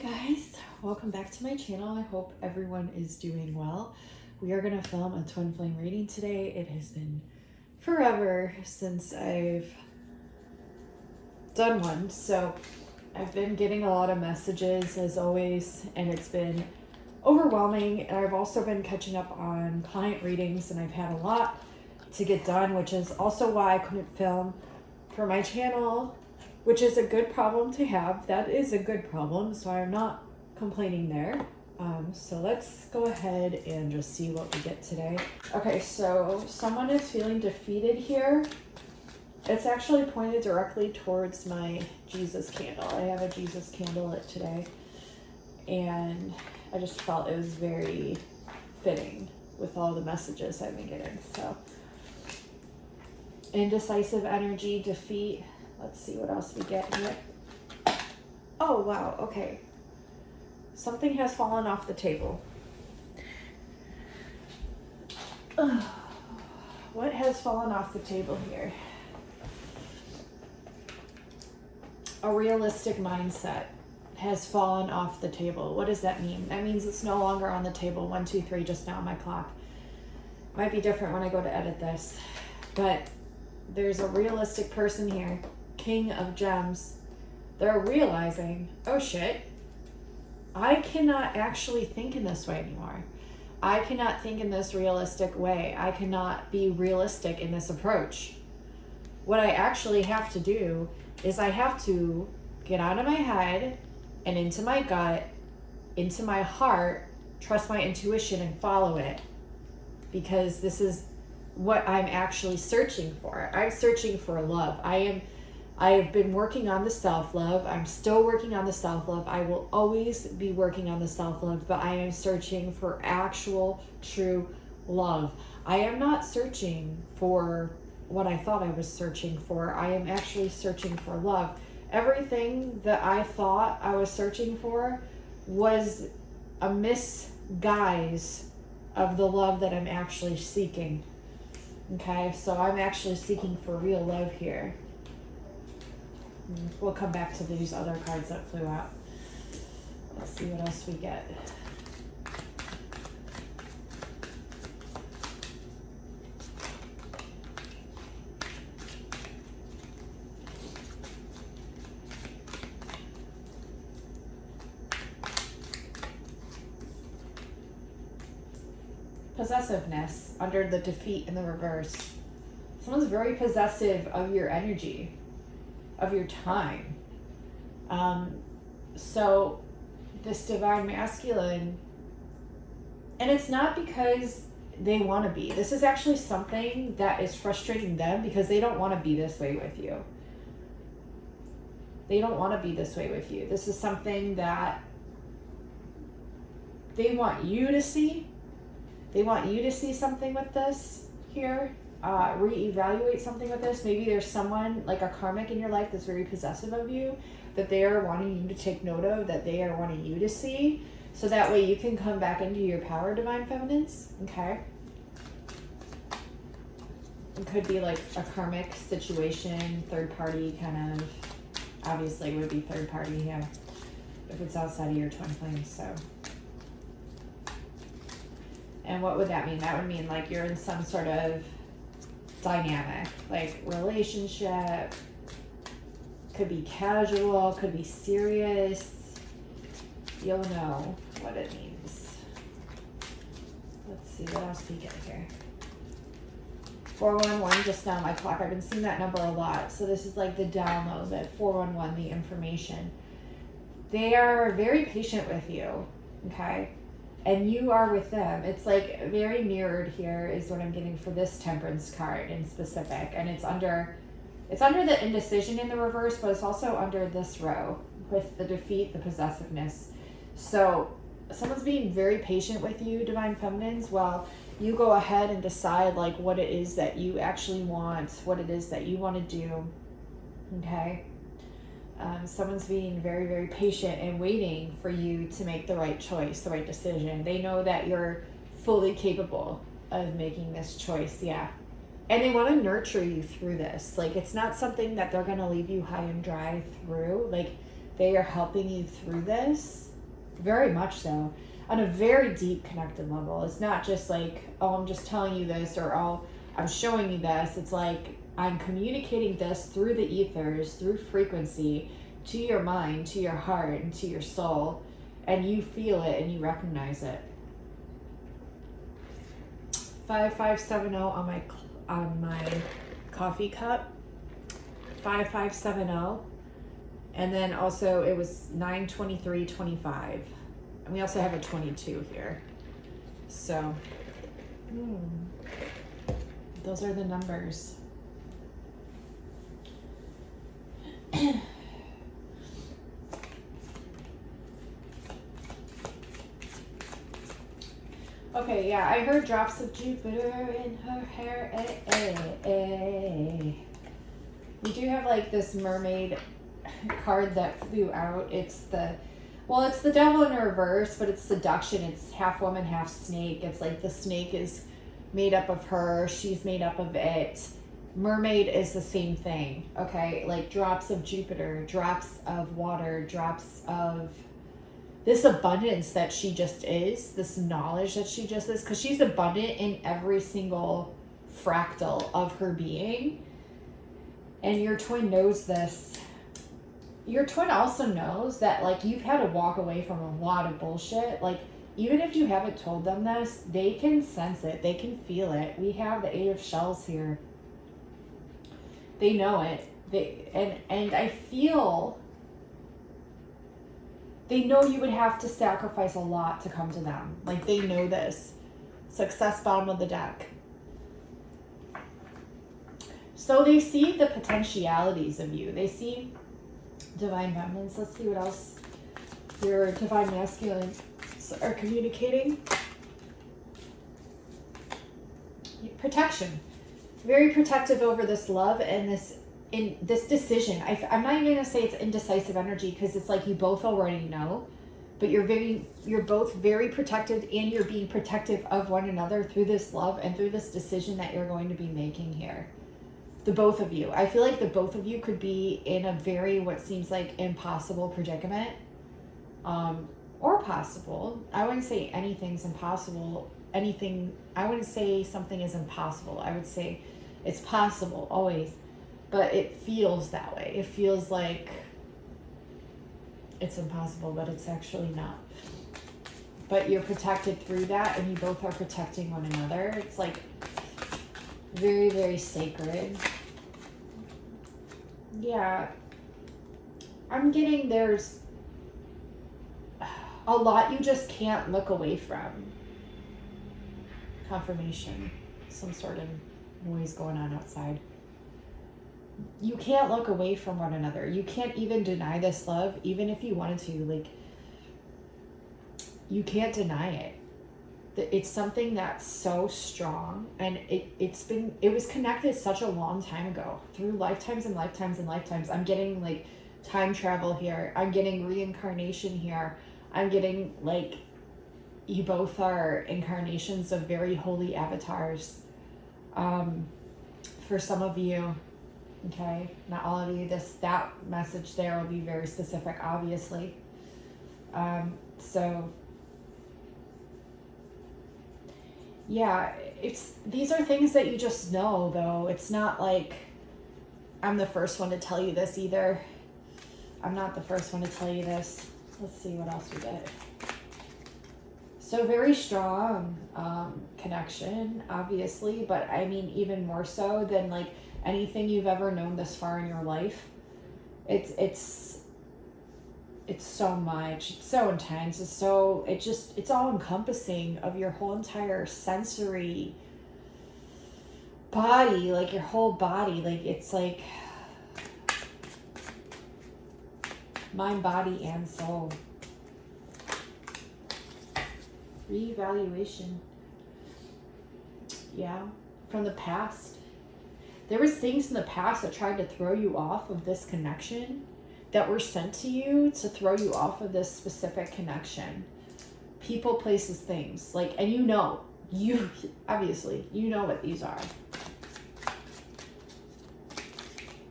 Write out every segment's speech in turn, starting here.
guys, welcome back to my channel. I hope everyone is doing well. We are going to film a twin flame reading today. It has been forever since I've done one, so I've been getting a lot of messages as always, and it's been overwhelming. And I've also been catching up on client readings, and I've had a lot to get done, which is also why I couldn't film for my channel, which is a good problem to have. That is a good problem, so I'm not complaining there. So let's go ahead and just see what we get today. Okay, so someone is feeling defeated here. It's actually pointed directly towards my Jesus candle. I have a Jesus candle lit today, and I just felt it was very fitting with all the messages I've been getting. So, indecisive energy, defeat. Let's see what else we get here. Oh, wow. Okay. Something has fallen off the table. What has fallen off the table here? A realistic mindset has fallen off the table. What does that mean? That means it's no longer on the table. 1, 2, 3, just now on my clock. Might be different when I go to edit this. But there's a realistic person here. King of Gems. They're realizing, oh shit, I cannot actually think in this way anymore. I cannot think in this realistic way. I cannot be realistic in this approach. What I actually have to do is I have to get out of my head and into my gut, into my heart, trust my intuition and follow it, because this is what I'm actually searching for. I'm searching for love. I have been working on the self-love. I'm still working on the self-love. I will always be working on the self-love, but I am searching for actual, true love. I am not searching for what I thought I was searching for. I am actually searching for love. Everything that I thought I was searching for was a misguise of the love that I'm actually seeking. Okay, so I'm actually seeking for real love here. We'll come back to these other cards that flew out. Let's see what else we get. Possessiveness under the defeat in the reverse. Someone's very possessive of your energy, of your time. So this divine masculine, and it's not because they want to be. This is actually something that is frustrating them because they don't want to be this way with you. They don't want to be this way with you. This is something that they want you to see. They want you to see something with this here. Reevaluate something with this. Maybe there's someone like a karmic in your life that's very possessive of you, that they are wanting you to take note of, that they are wanting you to see, so that way you can come back into your power, divine feminines. Okay, it could be like a karmic situation, third party kind of. Obviously it would be third party here if it's outside of your twin flame. So, and what would that mean? That would mean like you're in some sort of dynamic, like relationship. Could be casual, could be serious. You'll know what it means. Let's see what else we get here. 411 just now on my clock. I've been seeing that number a lot. So this is like the download, that 411, the information. They are very patient with you, okay? And you are with them. It's like very mirrored here is what I'm getting for this Temperance card in specific. And it's under the indecision in the reverse, but it's also under this row with the defeat, the possessiveness. So someone's being very patient with you, divine feminines, while you go ahead and decide like what it is that you actually want, what it is that you want to do. Okay. Someone's being very, very patient and waiting for you to make the right choice, the right decision. They know that you're fully capable of making this choice. Yeah. And they want to nurture you through this. Like, it's not something that they're going to leave you high and dry through. Like, they are helping you through this. Very much so. On a very deep connected level. It's not just like, oh, I'm just telling you this, or oh, I'm showing you this. It's like, I'm communicating this through the ethers, through frequency, to your mind, to your heart, and to your soul. And you feel it and you recognize it. 5570 on my coffee cup. 5570. And then also it was 92325. And we also have a 22 here. So, those are the numbers. Okay, yeah, I heard drops of Jupiter in her hair. We do have like this mermaid card that flew out. It's the devil in reverse, but it's seduction. It's half woman, half snake. It's like the snake is made up of her. She's made up of it. Mermaid is the same thing, okay? Like drops of Jupiter, drops of water, drops of this abundance that she just is, this knowledge that she just is, because she's abundant in every single fractal of her being. And your twin knows this. Your twin also knows that, like, you've had to walk away from a lot of bullshit. Like, even if you haven't told them this, they can sense it. They can feel it. We have the 8 of shells here. They know it. And I feel they know you would have to sacrifice a lot to come to them. Like, they know this. Success, bottom of the deck. So they see the potentialities of you. They see divine feminines. Let's see what else your divine masculines are communicating. Protection. Very protective over this love and this decision. I'm not even going to say it's indecisive energy, because it's like you both already know, but you're both very protected, and you're being protective of one another through this love and through this decision that you're going to be making here. The both of you. I feel like the both of you could be in a very, what seems like impossible predicament, or possible. I wouldn't say anything's impossible. I wouldn't say something is impossible. I would say it's possible always, but it feels that way. It feels like it's impossible, but it's actually not. But you're protected through that, and you both are protecting one another. It's like very, very sacred. Yeah. I'm getting there's a lot you just can't look away from. Confirmation. Some sort of noise going on outside. You can't look away from one another. You can't even deny this love, even if you wanted to. Like, you can't deny it. It's something that's so strong, and it was connected such a long time ago, through lifetimes and lifetimes and lifetimes. I'm getting like time travel here. I'm getting reincarnation here. I'm getting like, you both are incarnations of very holy avatars. For some of you, okay, not all of you, that message there will be very specific, obviously. So yeah, these are things that you just know, though. It's not like I'm the first one to tell you this either. I'm not the first one to tell you this. Let's see what else we get. So very strong connection, obviously, but I mean, even more so than like anything you've ever known this far in your life. It's so much. It's so intense. It's all encompassing of your whole entire sensory body, like your whole body. Like, it's like mind, body, and soul. Reevaluation. Yeah, from the past. There was things in the past that tried to throw you off of this connection, that were sent to you to throw you off of this specific connection. People, places, things. Like, and you obviously, you know what these are.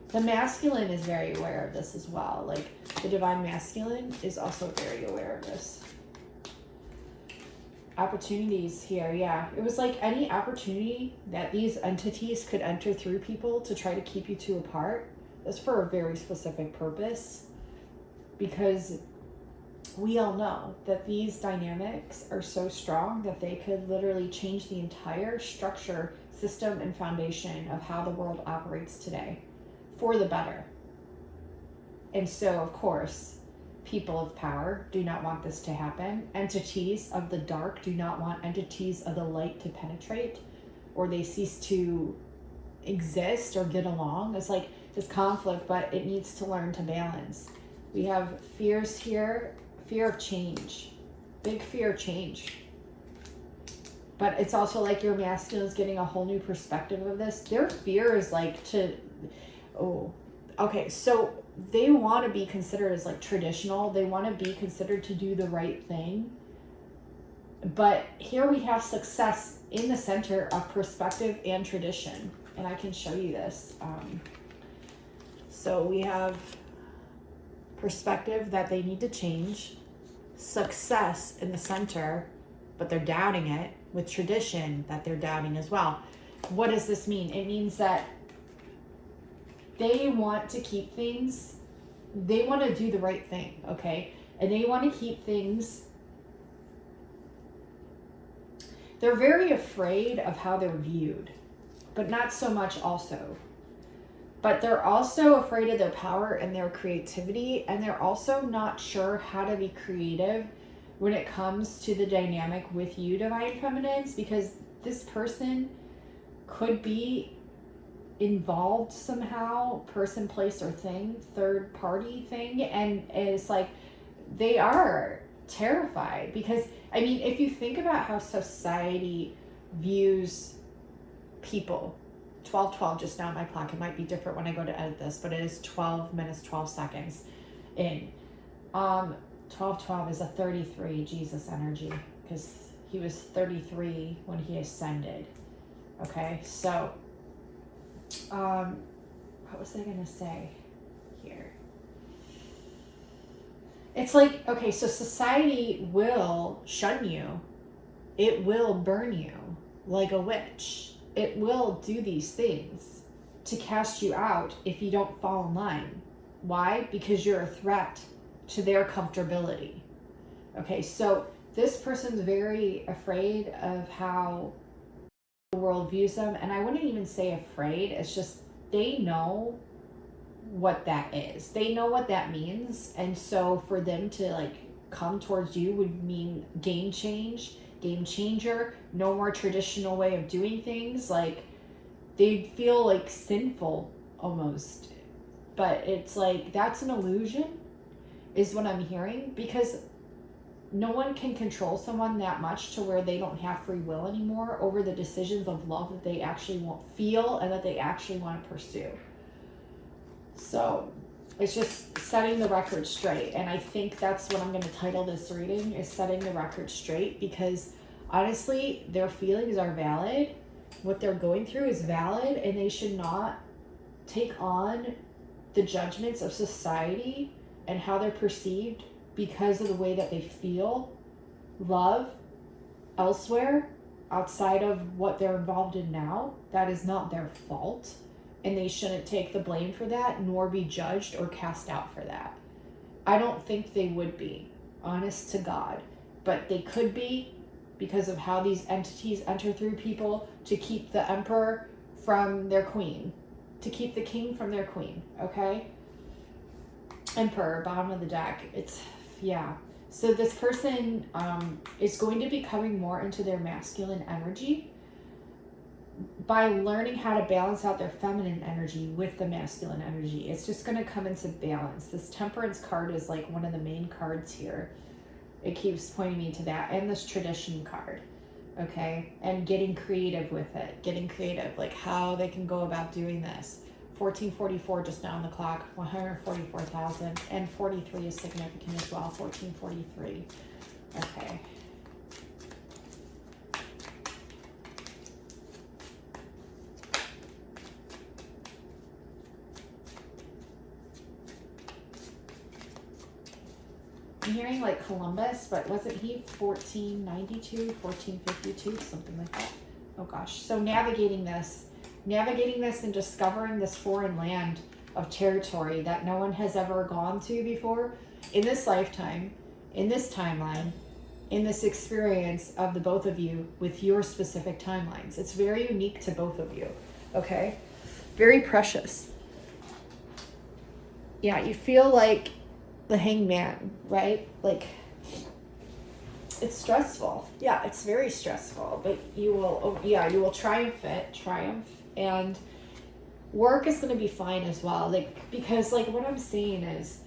The masculine is very aware of this as well. Like, the divine masculine is also very aware of this. Opportunities here, yeah. It was like any opportunity that these entities could enter through people to try to keep you two apart is for a very specific purpose, because we all know that these dynamics are so strong that they could literally change the entire structure, system, and foundation of how the world operates today for the better. And so, of course, people of power do not want this to happen. Entities of the dark do not want entities of the light to penetrate, or they cease to exist or get along. It's like this conflict, but it needs to learn to balance. We have fears here, fear of change, big fear of change. But it's also like your masculine is getting a whole new perspective of this. Their fear is like so they want to be considered as like traditional. They want to be considered to do the right thing. But here we have success in the center of perspective and tradition. And I can show you this. So we have perspective that they need to change, success in the center, but they're doubting it, with tradition that they're doubting as well. What does this mean? It means that they want to keep things, they want to do the right thing, okay? And they want to keep things, they're very afraid of how they're viewed, but not so much also. But they're also afraid of their power and their creativity, and they're also not sure how to be creative when it comes to the dynamic with you, Divine Feminines, because this person could be involved somehow, person, place, or thing, third party thing, and it's like they are terrified because, I mean, if you think about how society views people, 12:12 just now on my clock. It might be different when I go to edit this, but it is 12 minutes, 12 seconds in. 12:12 is a 33 Jesus energy because he was 33 when he ascended. Okay, so what was I gonna say here? It's like, okay, so society will shun you. It will burn you like a witch. It will do these things to cast you out if you don't fall in line. Why? Because you're a threat to their comfortability. Okay, so this person's very afraid of how the world views them. And I wouldn't even say afraid. It's just they know what that is. They know what that means. And so for them to like come towards you would mean game changer, no more traditional way of doing things. Like they'd feel like sinful almost, but it's like that's an illusion is what I'm hearing, because no one can control someone that much to where they don't have free will anymore over the decisions of love that they actually won't feel and that they actually want to pursue. So it's just setting the record straight. And I think that's what I'm going to title this reading, is setting the record straight, because honestly, their feelings are valid. What they're going through is valid, and they should not take on the judgments of society and how they're perceived because of the way that they feel love elsewhere outside of what they're involved in now. That is not their fault. And they shouldn't take the blame for that, nor be judged or cast out for that. I don't think they would be, honest to God. But they could be, because of how these entities enter through people to keep the emperor from their queen, to keep the king from their queen, okay? Emperor, bottom of the deck. It's, yeah. So this person is going to be coming more into their masculine energy by learning how to balance out their feminine energy with the masculine energy. It's just going to come into balance. This Temperance card is like one of the main cards here. It keeps pointing me to that. And this Tradition card. Okay? And getting creative with it. Getting creative. Like how they can go about doing this. 1444 just now on the clock. 144,000. And 43 is significant as well. 1443. Okay. I'm hearing like Columbus, but wasn't he 1492, 1452, something like that? Oh gosh. So navigating this and discovering this foreign land of territory that no one has ever gone to before in this lifetime, in this timeline, in this experience of the both of you with your specific timelines. It's very unique to both of you, okay? Very precious. Yeah, you feel like the hangman, right? Like, it's stressful. Yeah, it's very stressful, but you will triumph, and work is going to be fine as well. Like, because like what I'm saying is,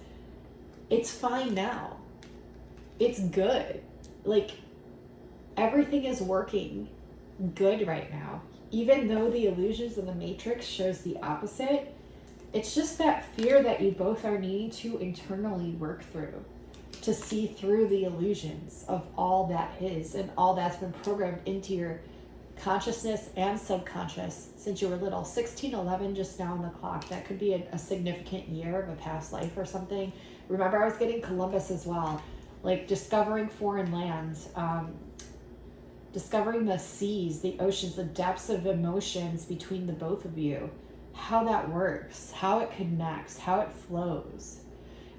it's fine now. It's good. Like, everything is working good right now. Even though the illusions in the matrix shows the opposite, it's just that fear that you both are needing to internally work through to see through the illusions of all that is and all that's been programmed into your consciousness and subconscious since you were little. 1611 just now on the clock. That could be a significant year of a past life or something. Remember, I was getting Columbus as well. Like discovering foreign lands, discovering the seas, the oceans, the depths of emotions between the both of you. How that works, how it connects, how it flows.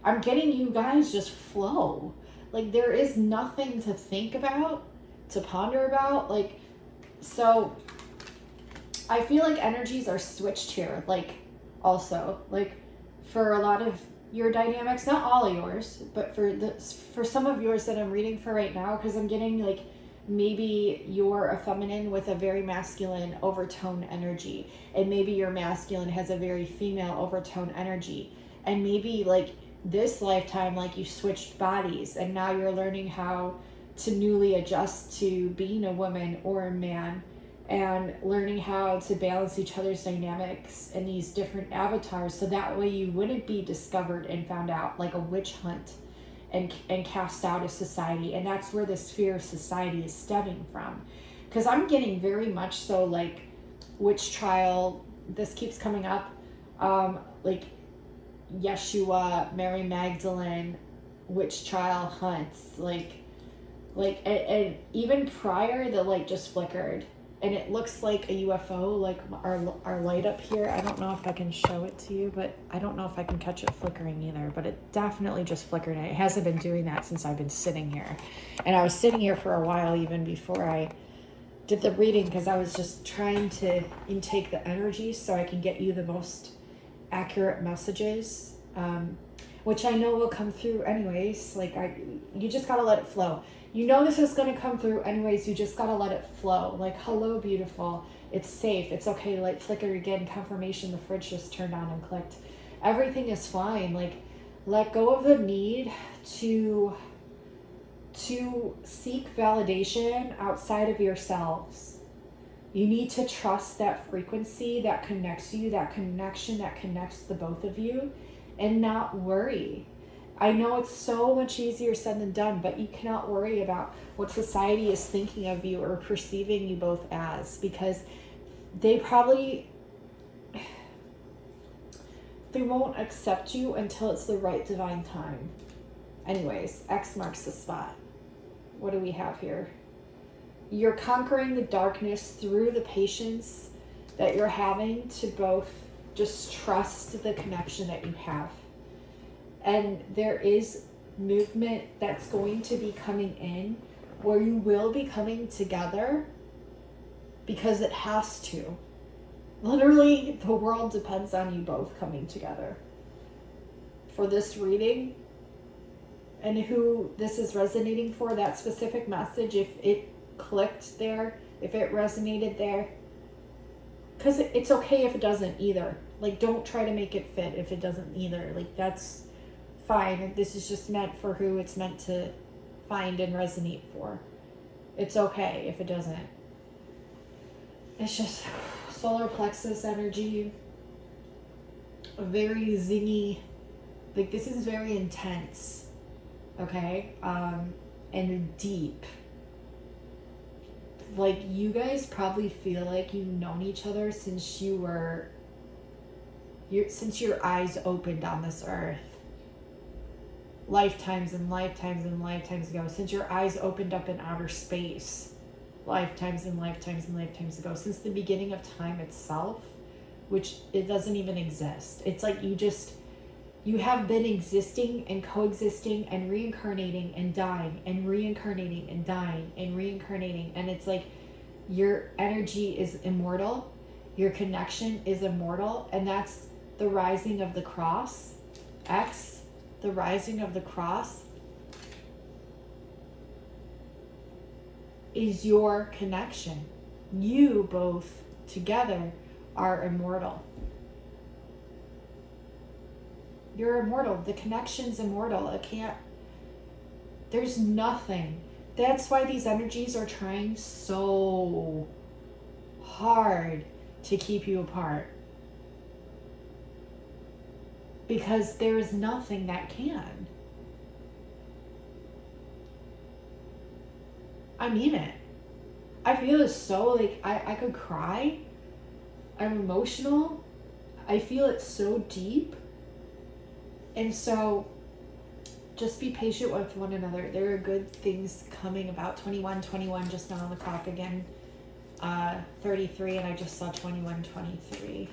I'm getting you guys just flow. Like there is nothing to think about, to ponder about. Like, so I feel like energies are switched here. Like also, like for a lot of your dynamics, not all of yours, but for some of yours that I'm reading for right now, because I'm getting like maybe you're a feminine with a very masculine overtone energy, and maybe your masculine has a very female overtone energy, and maybe like this lifetime, like you switched bodies and now you're learning how to newly adjust to being a woman or a man, and learning how to balance each other's dynamics in these different avatars, so that way you wouldn't be discovered and found out like a witch hunt and cast out of society. And that's where this fear of society is stemming from, because I'm getting very much so like witch trial. This keeps coming up, like Yeshua, Mary Magdalene, witch trial hunts, like and even prior the light just flickered and it looks like a UFO, like our light up here. I don't know if I can show it to you, but I don't know if I can catch it flickering either, but it definitely just flickered. And it hasn't been doing that since I've been sitting here. And I was sitting here for a while even before I did the reading, because I was just trying to intake the energy so I can get you the most accurate messages, which I know will come through anyways. Like you just gotta let it flow. You know this is going to come through anyways. You just got to let it flow. Like, hello, beautiful. It's safe. It's okay. Light flicker again. Confirmation. The fridge just turned on and clicked. Everything is fine. Like, let go of the need to seek validation outside of yourselves. You need to trust that frequency that connects you, that connection that connects the both of you, and not worry. I know it's so much easier said than done, but you cannot worry about what society is thinking of you or perceiving you both as, because they won't accept you until it's the right divine time. Anyways, X marks the spot. What do we have here? You're conquering the darkness through the patience that you're having to both just trust the connection that you have. And there is movement that's going to be coming in where you will be coming together, because it has to. Literally, the world depends on you both coming together. For this reading, and who this is resonating for, that specific message, if it clicked there, if it resonated there, because it's okay if it doesn't either. Like, don't try to make it fit if it doesn't either. Like, that's fine. This is just meant for who it's meant to find and resonate for. It's okay if it doesn't. It's just solar plexus energy, very zingy. Like, this is very intense, okay? And deep. Like, you guys probably feel like you've known each other since since your eyes opened on this earth. lifetimes and lifetimes and lifetimes ago, since your eyes opened up in outer space, lifetimes and lifetimes and lifetimes ago, since the beginning of time itself, which it doesn't even exist. It's like you have been existing and coexisting and reincarnating and dying and reincarnating and dying and reincarnating. And it's like your energy is immortal. Your connection is immortal. And that's the rising of the cross. X, the rising of the cross, is your connection. You both together are immortal. You're immortal. The connection's immortal. There's nothing. That's why these energies are trying so hard to keep you apart. Because there is nothing that can. I mean it. I feel it so, like, I could cry. I'm emotional. I feel it so deep. And so just be patient with one another. There are good things coming about. 21 just now on the clock again. 33, and I just saw 21:23.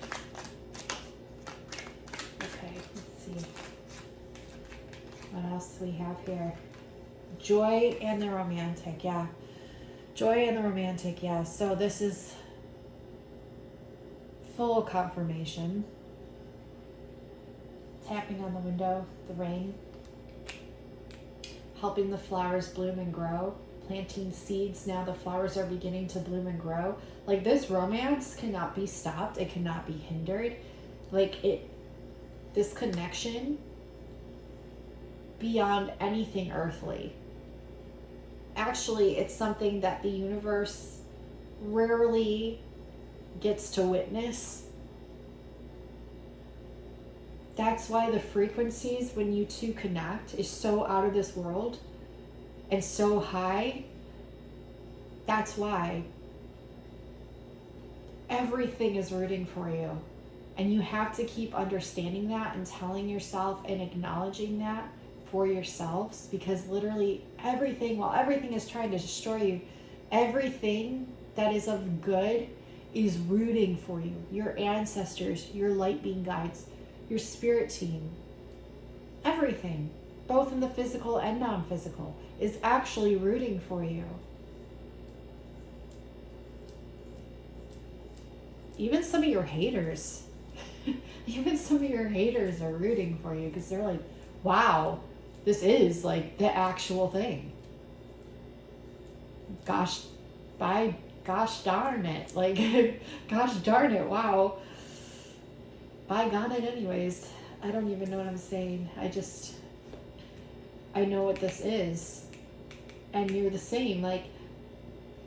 Okay, let's see. What else we have here? Joy and the romantic, yeah. Joy and the romantic, yeah. So this is full confirmation. Tapping on the window, the rain. Helping the flowers bloom and grow. Planting seeds, now the flowers are beginning to bloom and grow. Like, this romance cannot be stopped. It cannot be hindered. Like, this connection beyond anything earthly. Actually, it's something that the universe rarely gets to witness. That's why the frequencies when you two connect is so out of this world and so high. That's why everything is rooting for you. And you have to keep understanding that and telling yourself and acknowledging that for yourselves, because literally everything, while everything is trying to destroy you, everything that is of good is rooting for you. Your ancestors, your light being guides, your spirit team, everything, both in the physical and non-physical, is actually rooting for you. Even some of your haters, even some of your haters are rooting for you, because they're like, wow, this is like the actual thing. Gosh darn it. Like, gosh darn it, wow. By God it anyways. I don't even know what I'm saying. I know what this is. And you're the same. Like,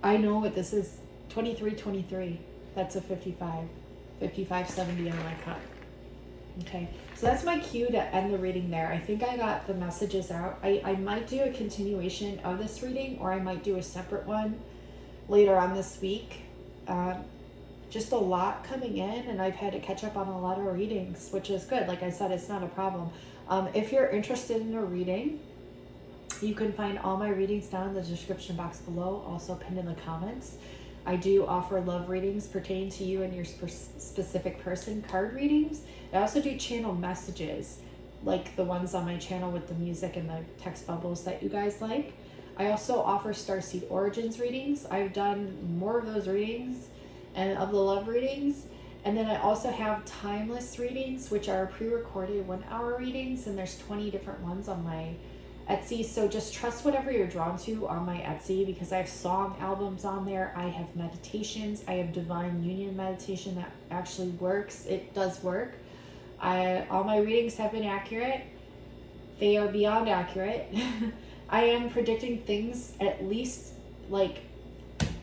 I know what this is. 2323. That's a 55. 5570 in my cup. Okay. So that's my cue to end the reading there. I think I got the messages out. I might do a continuation of this reading, or I might do a separate one later on this week. Just a lot coming in, and I've had to catch up on a lot of readings, which is good. Like I said, it's not a problem. If you're interested in a reading, you can find all my readings down in the description box below, also pinned in the comments. I do offer love readings pertaining to you and your specific person, card readings. I also do channel messages, like the ones on my channel with the music and the text bubbles that you guys like. I also offer Starseed Origins readings. I've done more of those readings and of the love readings. And then I also have timeless readings, which are pre-recorded 1 hour readings, and there's 20 different ones on my Etsy. So just trust whatever you're drawn to on my Etsy, because I have song albums on there. I have meditations. I have divine union meditation that actually works. It does work. All my readings have been accurate. They are beyond accurate. I am predicting things at least like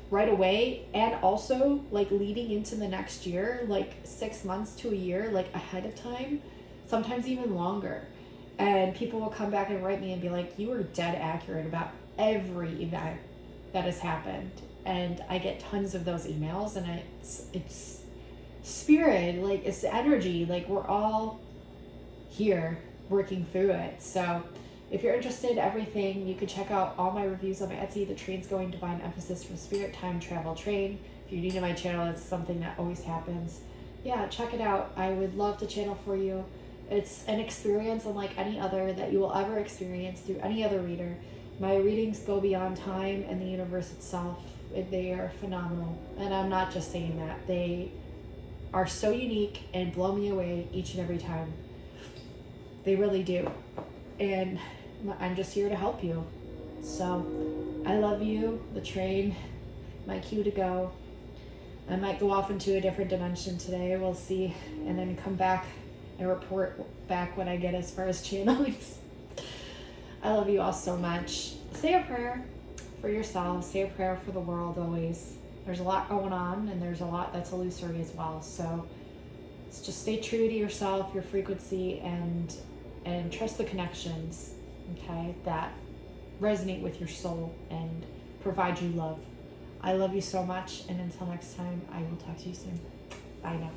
right away, and also like leading into the next year, like 6 months to a year, like ahead of time, sometimes even longer. And people will come back and write me and be like, you were dead accurate about every event that has happened. And I get tons of those emails, and it's spirit, like it's energy, like we're all here working through it. So If you're interested in everything, you can check out all my reviews on my Etsy, The Train's Going Divine Emphasis from Spirit Time Travel Train. If you're new to my channel, it's something that always happens. Yeah, check it out. I would love to channel for you. It's an experience unlike any other that you will ever experience through any other reader. My readings go beyond time and the universe itself. They are phenomenal. And I'm not just saying that. They are so unique and blow me away each and every time. They really do. And I'm just here to help you. So I love you, the train, my cue to go. I might go off into a different dimension today, we'll see, and then come back and report back what I get as far as channelings. I love you all so much. Say a prayer for yourself, say a prayer for the world always. There's a lot going on, and there's a lot that's illusory as well. So just stay true to yourself, your frequency, and trust the connections, okay, that resonate with your soul and provide you love. I love you so much, and until next time, I will talk to you soon. Bye now.